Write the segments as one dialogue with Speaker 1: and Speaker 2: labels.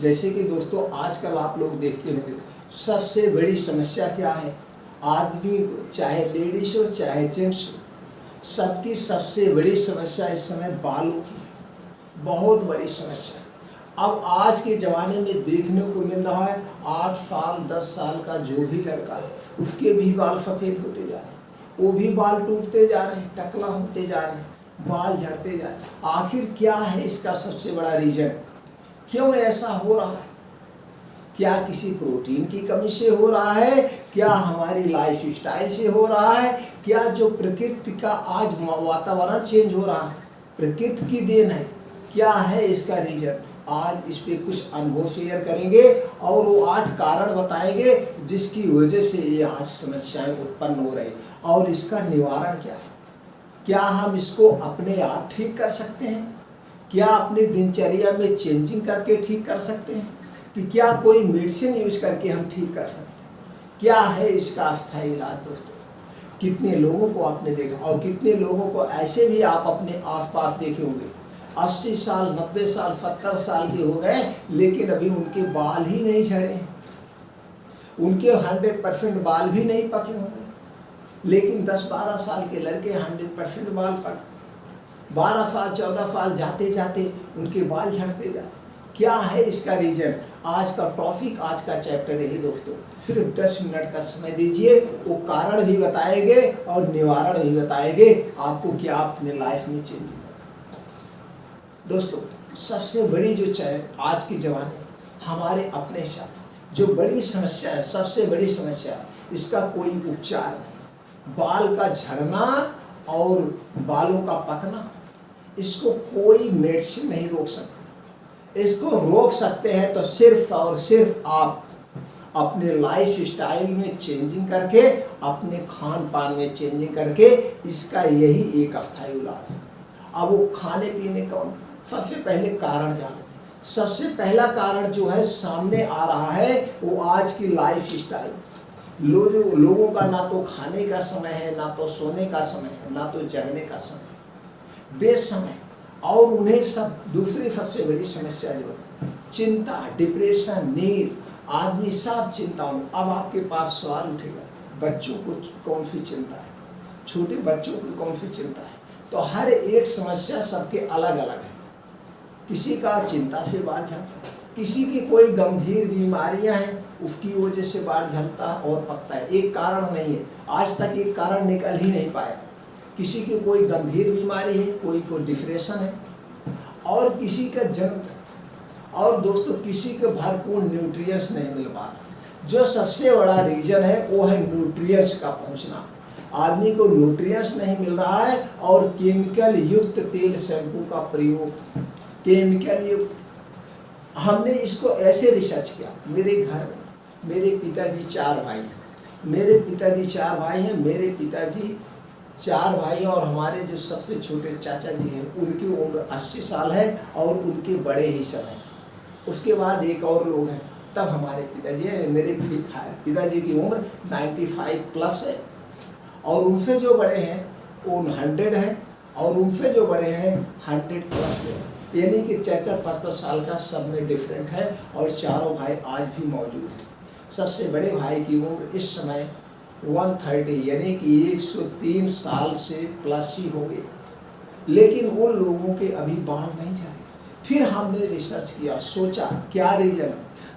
Speaker 1: जैसे कि दोस्तों आजकल आप लोग देखते होंगे सबसे बड़ी समस्या क्या है, आदमी को चाहे लेडीज हो चाहे जेंट्स हो, सबकी सबसे बड़ी समस्या इस समय बालों की है, बहुत बड़ी समस्या है। अब आज के ज़माने में देखने को मिल रहा है 8 साल 10 साल का जो भी लड़का है उसके भी बाल सफ़ेद होते जा रहे हैं, वो भी बाल टूटते जा रहे हैं, टकला होते जा रहे हैं, बाल झड़ते जा रहे हैं। आखिर क्या है इसका सबसे बड़ा रीज़न, क्यों ऐसा हो रहा है? क्या किसी प्रोटीन की कमी से हो रहा है, क्या हमारी लाइफ स्टाइल से हो रहा है, क्या जो प्रकृति का आज वातावरण चेंज हो रहा है प्रकृति की देन है, क्या है इसका रीज़न? आज इस पे कुछ अनुभव शेयर करेंगे और वो 8 कारण बताएंगे जिसकी वजह से ये आज समस्याएं उत्पन्न हो रही और इसका निवारण क्या है। क्या हम इसको अपने आप ठीक कर सकते हैं? क्या अपने दिनचर्या में चेंजिंग करके ठीक कर सकते हैं कि क्या कोई मेडिसिन यूज करके हम ठीक कर सकते हैं? क्या है इसका अस्थायी इलाज? दोस्तों कितने लोगों को आपने देखा और कितने लोगों को ऐसे भी आप अपने आसपास देखे होंगे 80 साल 90 साल 70 साल के हो गए लेकिन अभी उनके बाल ही नहीं झड़े, उनके 100% बाल भी नहीं पके होंगे, लेकिन 10-12 साल के लड़के 100% बाल पक, 12 साल 14 साल जाते जाते उनके बाल झड़ते जा। क्या है इसका रीजन? आज का टॉपिक, आज का चैप्टर यही दोस्तों। सिर्फ 10 मिनट का समय दीजिए, वो कारण भी बताएंगे और निवारण भी बताएंगे आपको क्या अपने लाइफ में चेंज। दोस्तों सबसे बड़ी जो आज के ज़माने हमारे अपने साथ जो बड़ी समस्या है, सबसे बड़ी समस्या इसका कोई उपचार नहीं। बाल का झड़ना और बालों का पकना, इसको कोई मेडिसिन नहीं रोक सकती। इसको रोक सकते हैं तो सिर्फ और सिर्फ आप अपने लाइफ स्टाइल में चेंजिंग करके, अपने खान पान में चेंजिंग करके, इसका यही एक अस्थायी इलाज है। अब वो खाने पीने का सबसे पहले कारण जानते हैं। सबसे पहला कारण जो है सामने आ रहा है वो आज की लाइफ स्टाइल। लोगों का ना तो खाने का समय है, ना तो सोने का समय है, ना तो जगने का समय, बेसमय। और उन्हें सब दूसरी सबसे बड़ी समस्या जो है चिंता, डिप्रेशन, नींद, आदमी सब चिंताओं। अब आपके पास सवाल उठेगा, बच्चों को कौन सी चिंता है, छोटे बच्चों को कौन सी चिंता है? तो हर एक समस्या सबके अलग अलग है। किसी का चिंता से बाल झड़ता है, किसी की कोई गंभीर बीमारियां हैं उसकी वजह से बाल झड़ता और पकता है। एक कारण नहीं है, आज तक एक कारण निकल ही नहीं पाया। किसी की कोई गंभीर बीमारी है, कोई को डिप्रेशन है और किसी का जन्म, और दोस्तों किसी को भरपूर न्यूट्रिएंट्स नहीं मिल पा रहा। जो सबसे बड़ा रीजन है वो है न्यूट्रिएंट्स का पहुंचना। आदमी को न्यूट्रिएंट्स नहीं मिल रहा है और केमिकल युक्त तेल शैम्पू का प्रयोग, केमिकल युक्त। हमने इसको ऐसे रिसर्च किया। मेरे घर में मेरे पिताजी 4 भाई हैं, मेरे पिताजी 4 भाई हैं, मेरे पिताजी 4 भाई और हमारे जो सबसे छोटे चाचा जी हैं उनकी उम्र 80 साल है और उनके बड़े ही सब हैं। उसके बाद एक और लोग हैं, तब हमारे पिताजी हैं। मेरे पिताजी की उम्र 95 प्लस है और उनसे जो बड़े हैं वो 100 हैं और उनसे जो बड़े हैं 100 प्लस हैं। यानी कि 4-5 साल का सब में डिफरेंट है और चारों भाई आज भी मौजूद हैं। सबसे बड़े भाई की उम्र इस समय 130 यानी कि 103 साल से प्लस ही हो गए, लेकिन उन लोगों के अभी बाल नहीं झड़े। फिर हमने रिसर्च किया, सोचा क्या रीजन,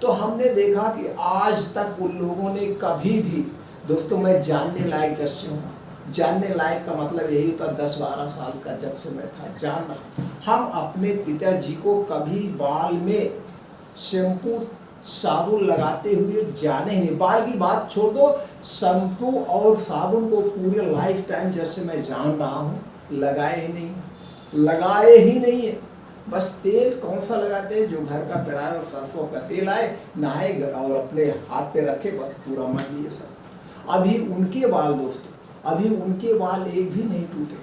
Speaker 1: तो हमने देखा कि आज तक उन लोगों ने कभी भी, दोस्तों मैं जानने लायक जैसे हूँ, जानने लायक का मतलब यही था 10-12 साल का जब से मैं था जानना, हम अपने पिताजी को कभी बाल में शैम्पू साबुन लगाते हुए जाने ही नहीं। बाल की बात छोड़ दो, शैम्पू और साबुन को पूरे लाइफ टाइम जैसे मैं जान रहा हूँ लगाए ही नहीं है। बस तेल कौन सा लगाते हैं, जो घर का पेराया और सरसों का तेल आए, नहाए और अपने हाथ पे रखे, बस पूरा मन लिए सब। अभी उनके बाल दोस्तों, अभी उनके बाल एक भी नहीं टूटे,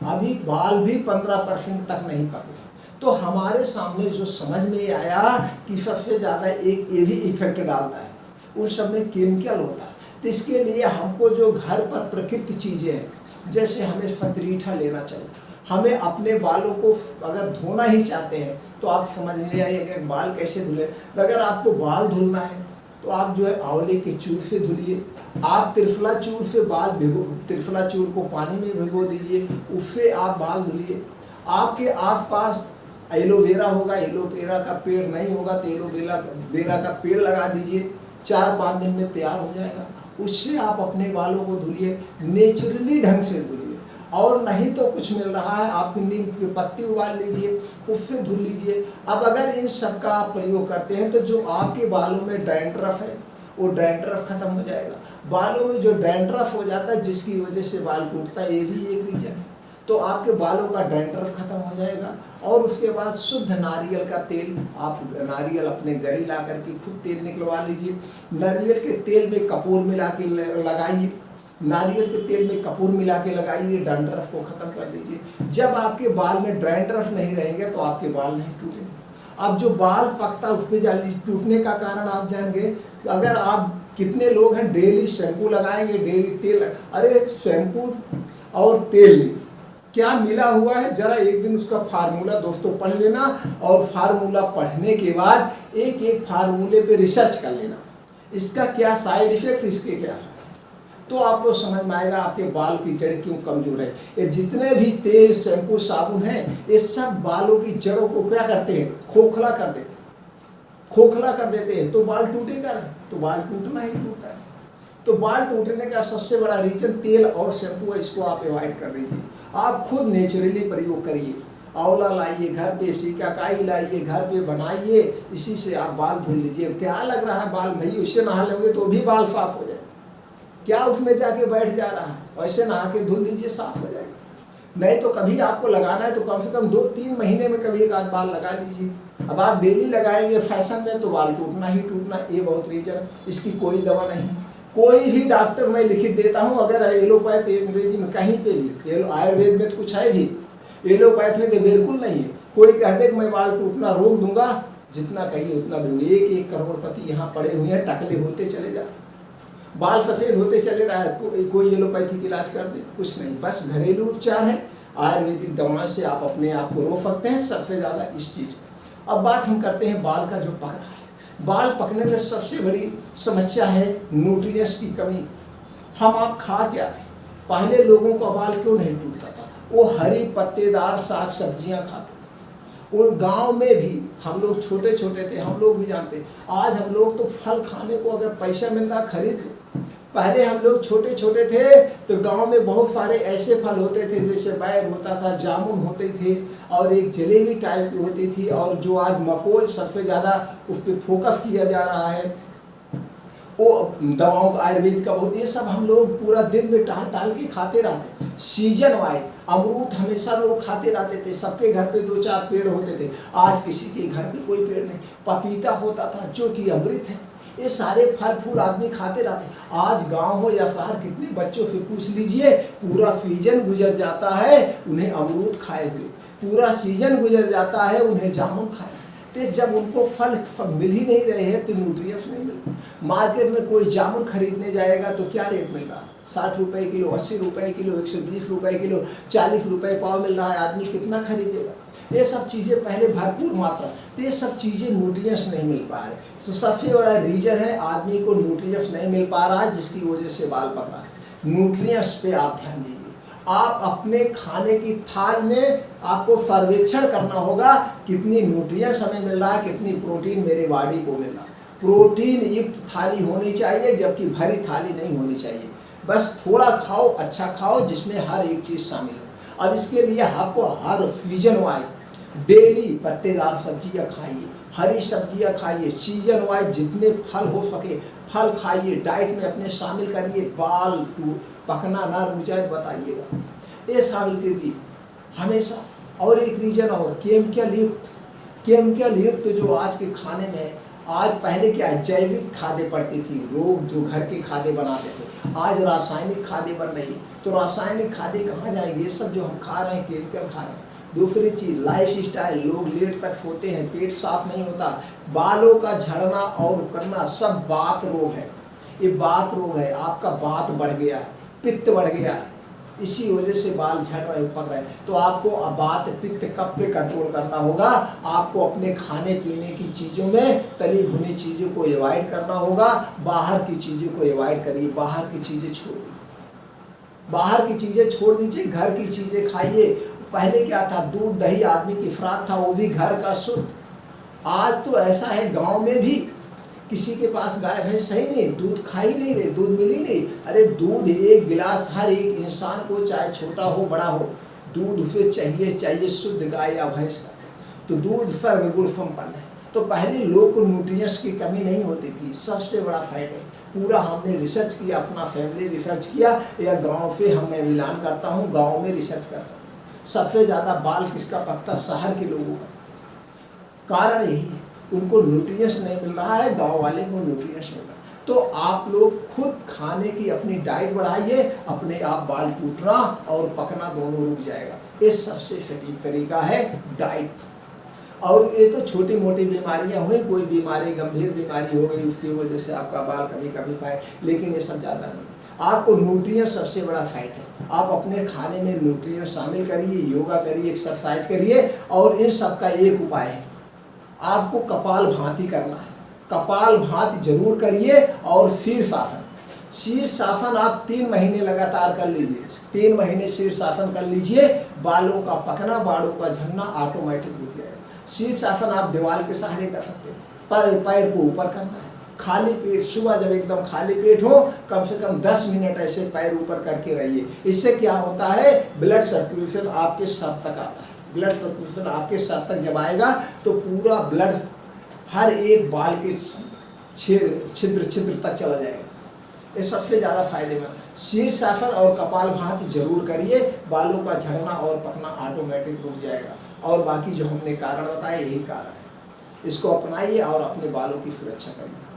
Speaker 1: अभी बाल भी 15% तक नहीं पके। तो हमारे सामने जो समझ में आया कि सबसे ज़्यादा एक ये भी इफेक्ट डालता है, उन सब में केमिकल होता है। तो इसके लिए हमको जो घर पर प्रकृति चीज़ें हैं, जैसे हमें फतरीठा लेना चाहिए। हमें अपने बालों को अगर धोना ही चाहते हैं तो आप समझ में आइए कि बाल कैसे धुले। अगर आपको बाल धुलना है तो आप जो है आंवले के चूर से धुलिए। आप त्रिफला चूर से बाल त्रिफला चूर को पानी में भिगो दीजिए, उससे आप बाल धुलिए। आपके आसपास एलोवेरा होगा, एलोवेरा का पेड़ नहीं होगा तो एलोवेरा का पेड़ लगा दीजिए, 4-5 दिन में तैयार हो जाएगा। उससे आप अपने बालों को धुलिए, नेचुरली ढंग से धुलिए। और नहीं तो कुछ मिल रहा है, आप नीम की पत्ती उबाल लीजिए, उससे धुल लीजिए। अब अगर इन सब का आप प्रयोग करते हैं तो जो आपके बालों में डैंड्रफ है वो डैंड्रफ खत्म हो जाएगा। बालों में जो डैंड्रफ हो जाता है जिसकी वजह से बाल टूटता है, ये भी एक रीजन है। तो आपके बालों का डैंड्रफ खत्म हो जाएगा। और उसके बाद शुद्ध नारियल का तेल, आप नारियल अपने घर ला करके खुद तेल निकलवा लीजिए। नारियल के तेल में कपूर मिला के लगाइए, नारियल के तेल में कपूर मिला के लगाइए, डैंड्रफ को खत्म कर दीजिए। जब आपके बाल में डैंड्रफ नहीं रहेंगे तो आपके बाल नहीं टूटेंगे। अब जो बाल पकता है उस पर जान लीजिए, टूटने का कारण आप जान गए। अगर आप कितने लोग हैं डेली शैम्पू लगाएंगे, डेली तेल, अरे शैम्पू और तेल में क्या मिला हुआ है जरा एक दिन उसका फार्मूला दोस्तों पढ़ लेना, और फार्मूला पढ़ने के बाद एक एक फार्मूले पे रिसर्च कर लेना, इसका क्या साइड इफेक्ट, इसके क्या फायदे, तो आपको समझ में आएगा आपके बाल की जड़ क्यों कमजोर है। ये जितने भी तेल, शैम्पू, साबुन है, ये सब बालों की जड़ों को क्या करते हैं, खोखला कर देते हैं, खोखला कर देते हैं। तो बाल टूटेगा ना, तो बाल टूटना ही टूटना है। तो बाल टूटने का सबसे बड़ा रीजन तेल और शैम्पू है, इसको आप अवॉइड कर दीजिए। आप खुद नेचुरली प्रयोग करिए, आंवला लाइए घर पे, सीकाकाई लाइए घर पे, बनाइए, इसी से आप बाल धुल लीजिए। क्या लग रहा है बाल भाई उससे नहा लेंगे तो भी बाल साफ हो जाए, क्या उसमें जाके बैठ जा रहा है, वैसे नहा के धुल लीजिए, साफ हो जाएगा। नहीं तो कभी आपको लगाना है तो कम से कम 2-3 महीने में कभी एक आध बाल लगा लीजिए। अब आप डेली लगाएंगे फैशन में तो बाल टूटना ही टूटना, ये बहुत रीजन। इसकी कोई दवा नहीं, कोई भी डॉक्टर मैं लिखित देता हूँ, अगर एलोपैथ अंग्रेजी में कहीं पे भी, आयुर्वेद में तो कुछ है भी, एलोपैथ में तो बिल्कुल नहीं है। कोई कह दे कि मैं बाल टूटना रोक दूंगा, जितना कहिए उतना दूंगी। 1-1 करोड़पति यहाँ पड़े हुए हैं, टकले होते चले जा, बाल सफ़ेद होते चले रहा है, कोई एलोपैथिक इलाज कर दे, कुछ नहीं। बस घरेलू उपचार है, आयुर्वेदिक दवा से आप अपने आप को रोक सकते हैं, सबसे ज़्यादा इस चीज़। अब बात हम करते हैं बाल का जो पक रहा है। बाल पकने में सबसे बड़ी समस्या है न्यूट्रिएंट्स की कमी। हम आप खा क्या रहे, पहले लोगों का बाल क्यों नहीं टूटता था, वो हरी पत्तेदार साग सब्जियां खाते थे। और गांव में भी हम लोग छोटे छोटे थे, हम लोग भी जानते, आज हम लोग तो फल खाने को अगर पैसा मिल रहा खरीद लो। पहले हम लोग छोटे छोटे थे तो गांव में बहुत सारे ऐसे फल होते थे, जैसे बैर होता था, जामुन होते थे, और एक जलेबी टाइप की होती थी, और जो आज मकोई सबसे ज़्यादा उस पर फोकस किया जा रहा है, वो दवाओं का आयुर्वेद का बहुत, ये सब हम लोग पूरा दिन में टाल के खाते रहते। सीजन वाइज अमरूद हमेशा लोग खाते रहते थे, सबके घर पे 2-4 पेड़ होते थे, आज किसी के घर पे कोई पेड़ नहीं। पपीता होता था जो कि अमृत है, ये सारे फल फूल आदमी खाते रहते। आज गांव हो या शहर, कितने बच्चों से पूछ लीजिए, पूरा सीजन गुजर जाता है उन्हें अमरूद खाए हुए, पूरा सीजन गुजर जाता है उन्हें जामुन खाए। तो जब उनको फल मिल ही नहीं रहे हैं तो न्यूट्रिएंट्स नहीं मिलते। मार्केट में कोई जामुन खरीदने जाएगा तो क्या रेट मिल रहा है, 60 रुपये किलो, 80 रुपये किलो, 120 रुपये किलो, 40 रुपये पाव मिल रहा है। आदमी कितना खरीदेगा। ये सब चीज़ें पहले भरपूर मात्रा, तो ये सब चीज़ें न्यूट्रिएंट्स नहीं मिल पा रहे। तो सबसे बड़ा रीजन है आदमी को न्यूट्रिएंट्स नहीं मिल पा रहा है, जिसकी वजह से बाल पक रहा है। न्यूट्रिएंट्स पे आप ध्यान दीजिए। आप अपने खाने की थाल में आपको सर्वेक्षण करना होगा, कितनी न्यूट्रिएंट्स हमें मिल रहा है, कितनी प्रोटीन मेरे बॉडी को मिल रहा है। प्रोटीन युक्त थाली होनी चाहिए, जबकि भरी थाली नहीं होनी चाहिए। बस थोड़ा खाओ, अच्छा खाओ, जिसमें हर एक चीज़ शामिल हो। अब इसके लिए आपको हर सीजन वाइज डेली पत्तेदार सब्जियां खाइए, हरी सब्जियां खाइए, सीजन वाइज जितने फल हो सके फल खाइए, डाइट में अपने शामिल करिए। बाल पकना ना रुक जाए बताइएगा, ये शामिल कीजिए हमेशा। और एक रीजन और, केमिकल युक्त जो आज के खाने में है। आज पहले क्या है, जैविक खादें पड़ती थी, लोग जो घर के खादें बनाते थे, आज रासायनिक खादें बन रही। तो रासायनिक खादें कहाँ जाएंगी, ये सब जो हम खा रहे हैं केमिकल खा रहे हैं। दूसरी चीज़ लाइफ स्टाइल, लोग लेट तक सोते हैं, पेट साफ नहीं होता, बालों का झड़ना और करना सब बात रोग है। ये बात रोग है, आपका बात बढ़ गया है, पित्त बढ़ गया है, इसी वजह से बाल झड़ रहे पक रहे। तो आपको अब बात पित्त कफ पे कंट्रोल करना होगा। आपको अपने खाने पीने की चीज़ों में तली भुनी चीज़ों को अवॉइड करना होगा। बाहर की चीज़ों को अवॉइड करिए, बाहर की चीज़ें छोड़िए, बाहर की चीज़ें छोड़ दीजिए, घर की चीज़ें खाइए। पहले क्या था, दूध दही आदमी की खुराक था, वो भी घर का शुद्ध। आज तो ऐसा है गांव में भी किसी के पास गाय भैंस है ही नहीं, दूध खा ही नहीं रहे, दूध मिल ही नहीं। अरे दूध एक गिलास हर एक इंसान को, चाहे छोटा हो बड़ा हो, दूध उसे चाहिए चाहिए, शुद्ध गाय या भैंस का। तो दूध फर्म गुड़ फम्पन है। तो पहले लोग को न्यूट्रिएंट्स की कमी नहीं होती थी। सबसे बड़ा फैट है, पूरा हमने रिसर्च किया, अपना फैमिली रिसर्च किया, या गाँव से मैं ऐलान करता हूँ, गाँव में रिसर्च करता हूँ। सबसे ज़्यादा बाल किसका पकता, शहर के लोगों का। कारण यही है, उनको न्यूट्रिएंट्स नहीं मिल रहा है, गांव वाले को न्यूट्रिएंट्स मिल रहा है। तो आप लोग खुद खाने की अपनी डाइट बढ़ाइए, अपने आप बाल टूटना और पकना दोनों रुक जाएगा। ये सबसे सटीक तरीका है डाइट। और ये तो छोटी मोटी बीमारियां हुई, कोई बीमारी गंभीर बीमारी हो गई उसकी वजह से आपका बाल कभी कभी फैट, लेकिन ये सब ज़्यादा नहीं। आपको न्यूट्रिएंट्स सबसे बड़ा फैट है। आप अपने खाने में न्यूट्रिएंट्स शामिल करिए, योगा करिए, एक्सरसाइज करिए, और इन सब का एक उपाय है, आपको कपाल भांति करना है। कपाल भांति जरूर करिए। और शीर्षासन, शीर्षासन आप 3 महीने लगातार कर लीजिए। 3 महीने शीर्षासन कर लीजिए, बालों का पकना, बालों का झड़ना ऑटोमेटिक रुक जाएगा। शीर्षासन आप दीवार के सहारे कर सकते हैं। पर पैर को ऊपर करना है, खाली पेट, सुबह जब एकदम खाली पेट हो, कम से कम 10 मिनट ऐसे पैर ऊपर करके रहिए। इससे क्या होता है, ब्लड सर्कुलेशन आपके सर तक आता है। ब्लड सर्कुलेशन आपके सर तक जब आएगा तो पूरा ब्लड हर एक बाल के छिद्र तक चला जाएगा। ये सबसे ज़्यादा फायदेमंद। शीर्षासन और कपाल भांति जरूर करिए, बालों का झड़ना और पकना ऑटोमेटिक रुक जाएगा। और बाकी जो हमने कारण बताए, यही कारण है। इसको अपनाइए और अपने बालों की सुरक्षा करिए।